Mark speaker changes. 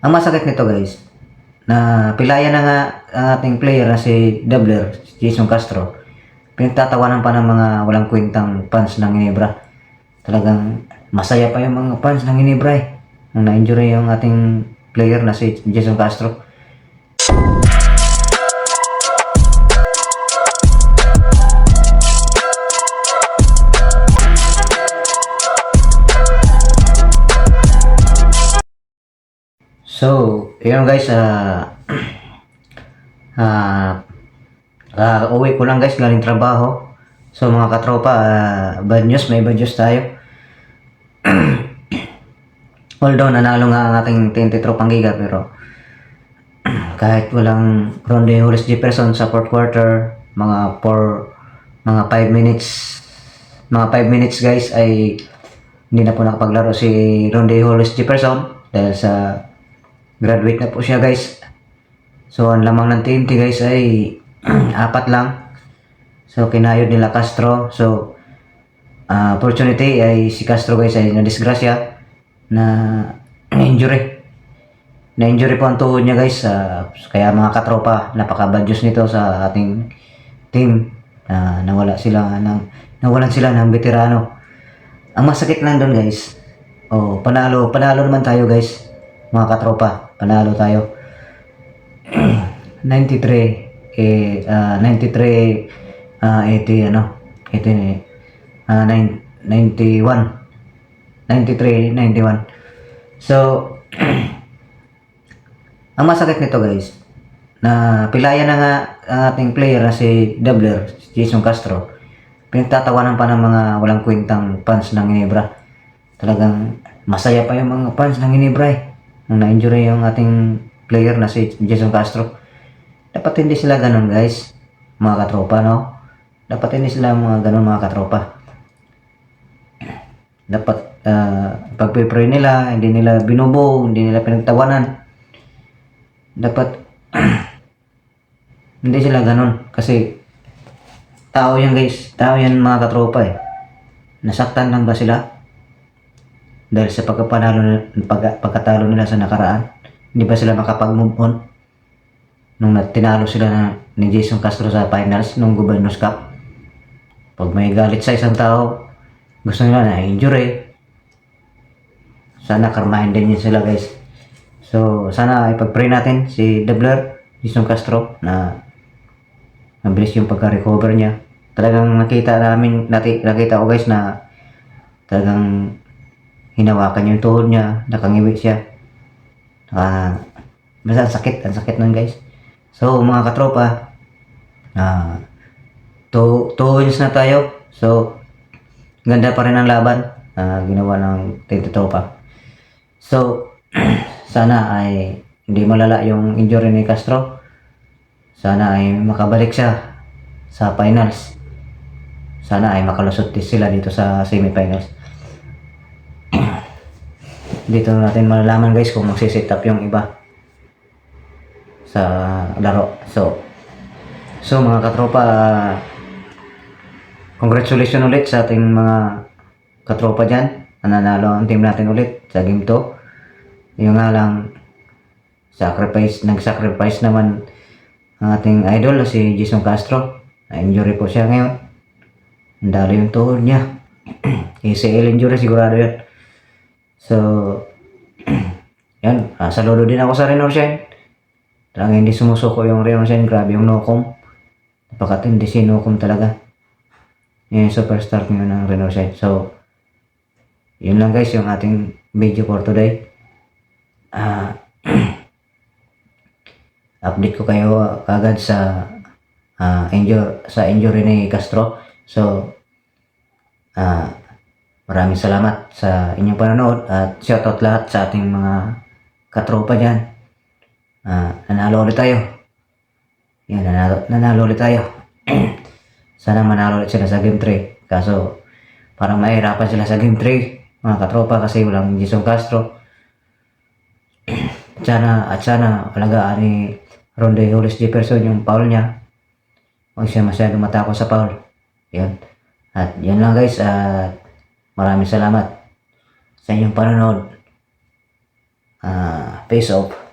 Speaker 1: Ang masakit nito guys, na pilaya na nga ang ating player na si Dabler, si Jason Castro. Pinagtatawanan pa ng mga walang kwentang fans ng Ginebra. Talagang masaya pa yung mga fans ng Ginebra eh. Nung na-injury yung ating player na si Jason Castro. So, yun guys, uwi ko lang guys galing trabaho. So mga katropa, bad news, may bad news tayo. Although nanalo nga ang ating 20 tropang giga, pero kahit walang Ronde Hollis Jefferson sa fourth quarter, mga 5 minutes, mga 5 minutes guys ay hindi na po nakapaglaro si Ronde Hollis Jefferson dahil sa graduate na po siya guys. So ang lamang ng TNT guys ay apat lang. So kinayod nila Castro. So opportunity ay si Castro guys ay nadisgrasya na injury. Na-injury po ang tuhod niya guys. Kaya mga katropa, napaka-bad news nito sa ating team. Nawalan sila ng veterano. Ang masakit lang doon guys. Panalo naman tayo guys. Mga katropa, panalo tayo. 93 80 91 93 91. So ang masakit nito guys, na pilaya na nga ang ating player na si Dabler, si Jason Castro. Pinagtatawanan pa ng mga walang kwentang fans ng Ginebra. Talagang masaya pa yung mga fans ng Ginebra eh. Nung na-injury yung ating player na si Jason Castro. Dapat hindi sila ganun guys, mga katropa, no? Dapat hindi sila mga ganun mga katropa. Dapat pag-pray nila, hindi nila binubo, hindi nila pinagtawanan. Dapat hindi sila ganun kasi tao yan guys, tao yan mga katropa eh. Nasaktan lang ba sila dahil sa pagkatalo nila sa nakaraan? Hindi ba sila makapag-move on nung tinalo sila ni Jason Castro sa finals nung Governors Cup? Pag may galit sa isang tao, gusto nila na injury, sana karmahin din yun sila guys. So sana ipag-pray natin si Dabler, Jason Castro, na mabilis yung pagka-recover niya. Talagang nakita ko guys na talagang hinawakan yung tuhod niya, nakangiwi siya. Basta ang sakit nun guys. So mga katropa, 2 wins na tayo. So ganda pa rin ang laban ginawa ng 20 tropa. So sana ay hindi malala yung injury ni Castro. Sana ay makabalik siya sa finals. Sana ay makalusot sila dito sa semifinals. Dito natin malalaman guys kung magsisit up yung iba sa laro. So mga katropa, congratulations ulit sa ating mga katropa dyan. Nanalo ang team natin ulit sa game 2. Yung nga lang, nag-sacrifice naman ang ating idol si Jason Castro. Na-injury po siya ngayon. Andalo yung tuhod niya. ACL injury sigurado yan. So, yan. Saludo din ako sa Renorshine. Talagang hindi sumusuko yung Renorshine. Grabe yung no-com. Napakatindi si no-com talaga. Yan yung superstar ngayon ng Renorshine. So, yun lang guys yung ating video for today. Update ko kayo agad sa injury ni Castro. So maraming salamat sa inyong panonood at shoutout lahat sa ating mga katropa dyan. Nanalo ulit tayo. Yan, nanalo ulit tayo. Sana manalo ulit sila sa game 3. Kaso parang mahirapan sila sa game 3 mga katropa kasi walang Jason Castro. Sana alagaan ni Ronde Hollis Jefferson yung foul niya. Huwag siya masyadong matako sa foul. Yan. At yan lang guys. Maraming salamat sa inyong panonood. Peace off.